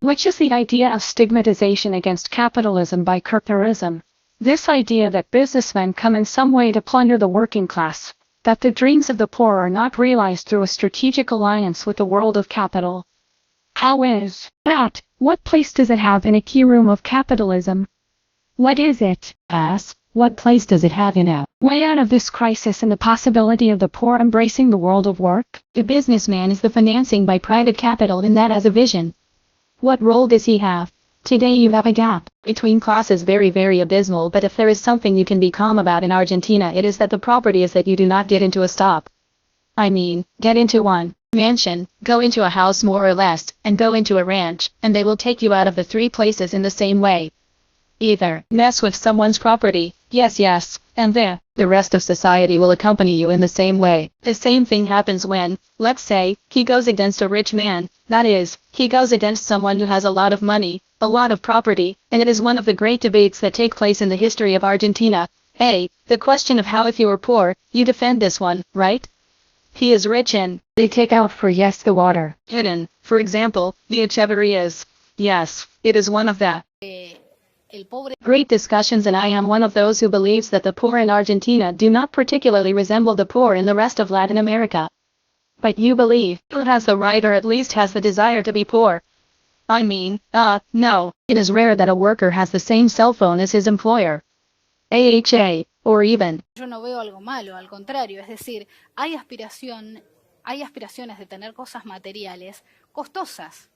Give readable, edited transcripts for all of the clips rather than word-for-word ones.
which is the idea of stigmatization against capitalism by corporatism. This idea that businessmen come in some way to plunder the working class, that the dreams of the poor are not realized through a strategic alliance with the world of capital. How is that? What place does it have in a key room of capitalism? What is it? What place does it have in a way out of this crisis and the possibility of the poor embracing the world of work? The businessman is the financing by private capital and that as a vision. What role does he have? Today you have a gap between classes very abysmal, but if there is something you can be calm about in Argentina, it is that the property is that you do not get into a stop. I mean, get into one mansion, go into a house more or less, and go into a ranch, and they will take you out of the three places in the same way. Either mess with someone's property, yes, and the rest of society will accompany you in the same way. The same thing happens when, let's say, he goes against a rich man, that is, he goes against someone who has a lot of money, a lot of property, and it is one of the great debates that take place in the history of Argentina. The question of how if you were poor, you defend this one, right? He is rich and they take out for yes the water. Hidden, for example, the Echeverrías. Yes, it is one of the great discussions, and I am one of those who believes that the poor in Argentina do not particularly resemble the poor in the rest of Latin America. But you believe it has the right, or at least has the desire to be poor. I mean, no, it is rare that a worker has the same cell phone as his employer. AHA, or even. Yo no veo algo malo, al contrario, es decir, hay aspiraciones de tener cosas materiales costosas.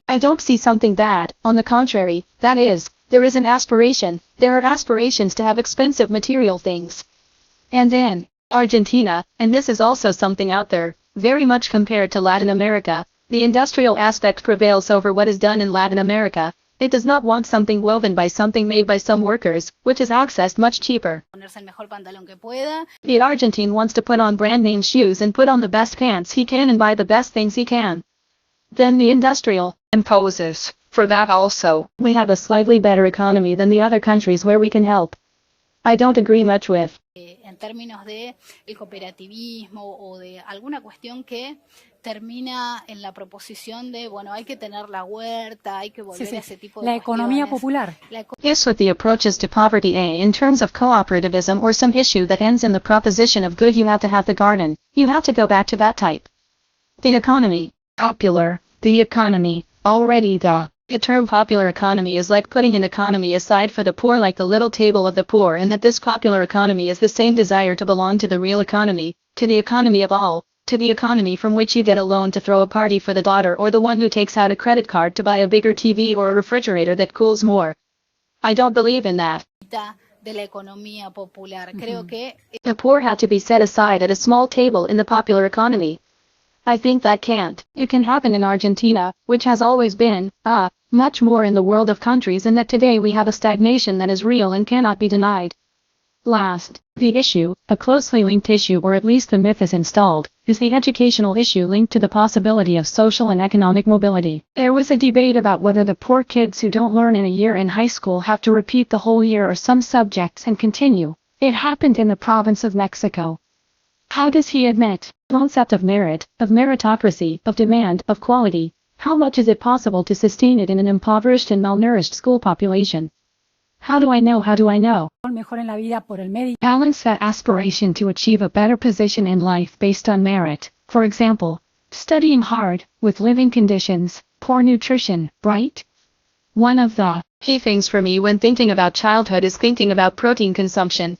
I don't see something bad, on the contrary, that is, there is an aspiration, there are aspirations to have expensive material things. And in Argentina, and this is also something out there, very much compared to Latin America, the industrial aspect prevails over what is done in Latin America. It does not want something woven by something made by some workers, which is accessed much cheaper. The Argentine wants to put on brand name shoes and put on the best pants he can and buy the best things he can. Then the industrial imposes. For that also, we have a slightly better economy than the other countries where we can help. I don't agree much with. En términos de el cooperativismo o de alguna cuestión que termina en la proposición de, bueno, hay que tener la huerta, hay que volver a ese tipo de la economía cuestiones. popular. Yes, with the approaches to poverty in terms of cooperativism or some issue that ends in the proposition of good, you have to have the garden, you have to go back to that type. The economy, popular, the economy, already the term popular economy is like putting an economy aside for the poor, like the little table of the poor, and that this popular economy is the same desire to belong to the real economy, to the economy of all, to the economy from which you get a loan to throw a party for the daughter, or the one who takes out a credit card to buy a bigger TV or a refrigerator that cools more. I don't believe in that. De la economía popular. Creo que the poor had to be set aside at a small table in the popular economy. I think that can't. It can happen in Argentina, which has always been, much more in the world of countries, and that today we have a stagnation that is real and cannot be denied. Last, the issue, a closely linked issue, or at least the myth is installed, is the educational issue linked to the possibility of social and economic mobility. There was a debate about whether the poor kids who don't learn in a year in high school have to repeat the whole year or some subjects and continue. It happened in the province of Mexico. How does he admit the concept of merit, of meritocracy, of demand, of quality? How much is it possible to sustain it in an impoverished and malnourished school population? How do I know? Balance that aspiration to achieve a better position in life based on merit, for example, studying hard, with living conditions, poor nutrition, right? One of the key things for me when thinking about childhood is thinking about protein consumption.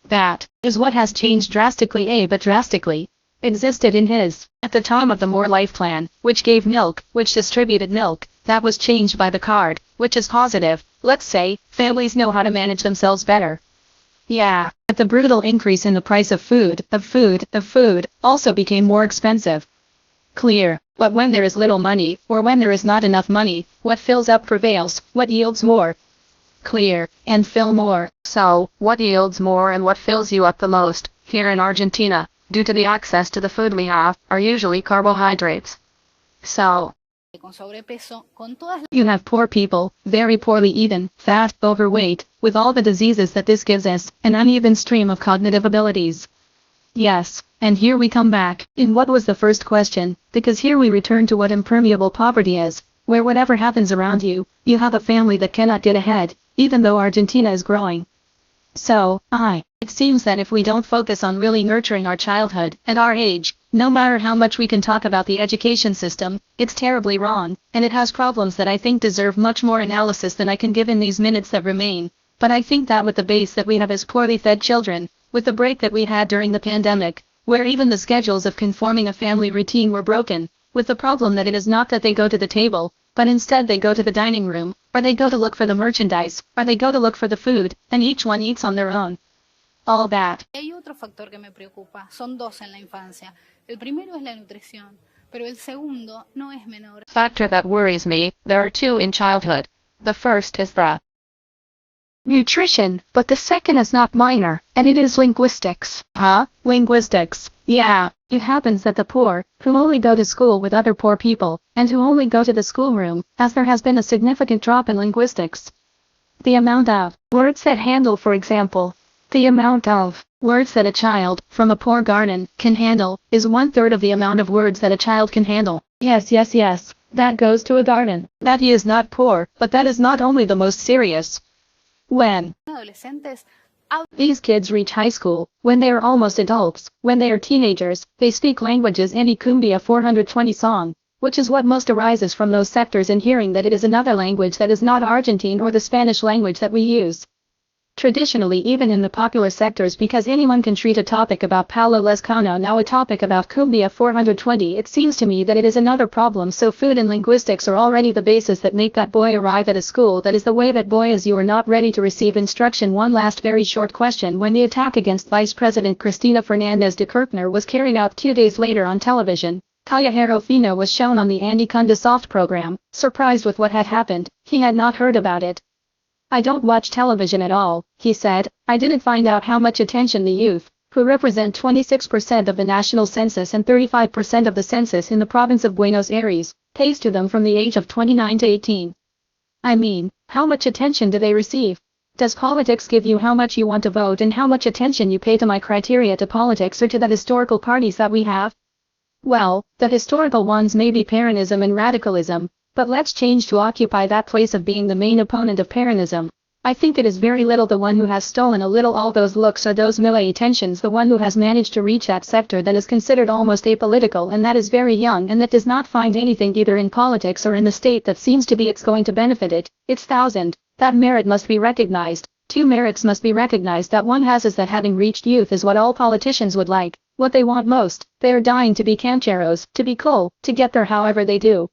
That is what has changed drastically, but drastically. Existed in his, at the time of the More Life plan, which gave milk, which distributed milk, that was changed by the card, which is positive. Let's say, families know how to manage themselves better. Yeah, but the brutal increase in the price of food, also became more expensive. Clear, but when there is little money, or when there is not enough money, what fills up prevails, what yields more. Clear, and fill more. So, what yields more and what fills you up the most, here in Argentina, due to the access to the food we have, are usually carbohydrates. So, you have poor people, very poorly eaten, fat, overweight, with all the diseases that this gives us, an uneven stream of cognitive abilities. Yes, and here we come back, in what was the first question, because here we return to what impermeable poverty is. where whatever happens around you, you have a family that cannot get ahead, even though Argentina is growing. So, it seems that if we don't focus on really nurturing our childhood at our age, no matter how much we can talk about the education system, it's terribly wrong, and it has problems that I think deserve much more analysis than I can give in these minutes that remain. But I think that with the base that we have as poorly fed children, with the break that we had during the pandemic, where even the schedules of conforming a family routine were broken, with the problem that it is not that they go to the table, but instead they go to the dining room, or they go to look for the merchandise, or they go to look for the food, and each one eats on their own. All that. Hay otro factor que me preocupa, son dos en la infancia. El primero es la nutrición, pero el segundo no es menor. Factor that worries me, there are two in childhood. The first is the nutrition, but the second is not minor, and it is linguistics. Linguistics. Yeah, it happens that the poor, who only go to school with other poor people, and who only go to the schoolroom, as there has been a significant drop in linguistics. The amount of words that handle, for example, the amount of words that a child, from a poor garden, can handle, is 1/3 of the amount of words that a child can handle. Yes, that goes to a garden. That he is not poor, but that is not only the most serious. When Adolescentes these kids reach high school, when they are almost adults, when they are teenagers, they speak languages any cumbia 420 song, which is what most arises from those sectors in hearing that it is another language that is not Argentine or the Spanish language that we use traditionally even in the popular sectors, because anyone can treat a topic about Paulo Lescano now a topic about cumbia 420. It seems to me that it is another problem. So food and linguistics are already the basis that make that boy arrive at a school that is the way that boy is. You are not ready to receive instruction. One last very short question. When the attack against Vice President Cristina Fernandez de Kirchner was carried out 2 days later on television, Callejero Fino was shown on the Andy Cunda Soft program. Surprised with what had happened, he had not heard about it. I don't watch television at all, he said. I didn't find out how much attention the youth, who represent 26% of the national census and 35% of the census in the province of Buenos Aires, pays to them from the age of 29 to 18. I mean, how much attention do they receive? Does politics give you how much you want to vote and how much attention you pay to my criteria to politics or to the historical parties that we have? Well, the historical ones may be Peronism and radicalism, but let's change to occupy that place of being the main opponent of Peronism. I think it is very little the one who has stolen a little all those looks or those Milei attentions, the one who has managed to reach that sector that is considered almost apolitical and that is very young and that does not find anything either in politics or in the state that seems to be it's going to benefit it. It's thousand. That merit must be recognized. Two merits must be recognized. That one has is that having reached youth is what all politicians would like, what they want most. They are dying to be cancheros, to be cool, to get there however they do.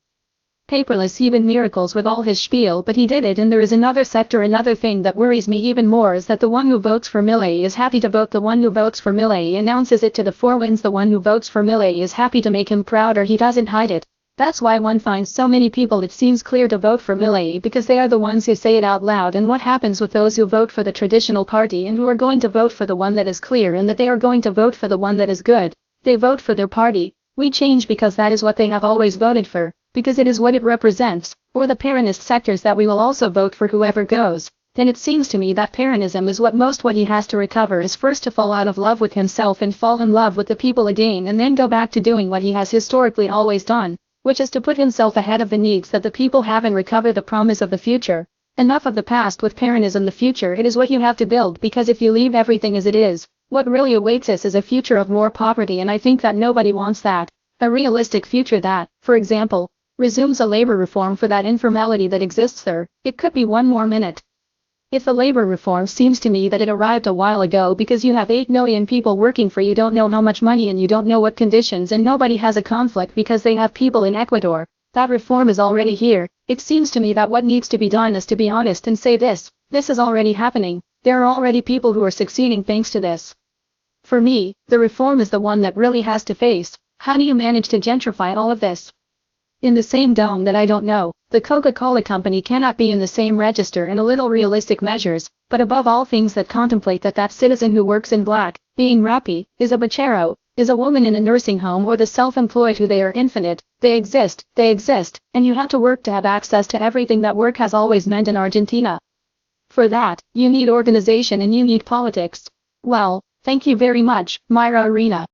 Paperless even miracles with all his spiel, but he did it. And there is another sector. Another thing that worries me even more is that the one who votes for Milei is happy to vote. The one who votes for Milei announces it to the four winds. The one who votes for Milei is happy to make him proud, or he doesn't hide it. That's why one finds so many people it seems clear to vote for Milei, because they are the ones who say it out loud. And what happens with those who vote for the traditional party and who are going to vote for the one that is clear and that they are going to vote for the one that is good? They vote for their party. We change because that is what they have always voted for, because it is what it represents, or the Peronist sectors that we will also vote for whoever goes. Then it seems to me that Peronism is what he has to recover is first to fall out of love with himself and fall in love with the people again, and then go back to doing what he has historically always done, which is to put himself ahead of the needs that the people have and recover the promise of the future. Enough of the past with Peronism. The future, it is what you have to build, because if you leave everything as it is, what really awaits us is a future of more poverty, and I think that nobody wants that. A realistic future that, for example, resumes a labor reform for that informality that exists there. It could be one more minute. If the labor reform seems to me that it arrived a while ago, because you have 8 million people working for you don't know how much money and you don't know what conditions, and nobody has a conflict because they have people in Ecuador. That reform is already here. It seems to me that what needs to be done is to be honest and say this is already happening. There are already people who are succeeding thanks to this. For me, the reform is the one that really has to face. How do you manage to gentrify all of this? In the same dome that I don't know. The Coca-Cola company cannot be in the same register, and a little realistic measures, but above all things that contemplate that citizen who works in black, being rappy, is a bachero, is a woman in a nursing home, or the self-employed who they are infinite. They exist, and you have to work to have access to everything that work has always meant in Argentina. For that, you need organization and you need politics. Well, thank you very much, Myra Arena.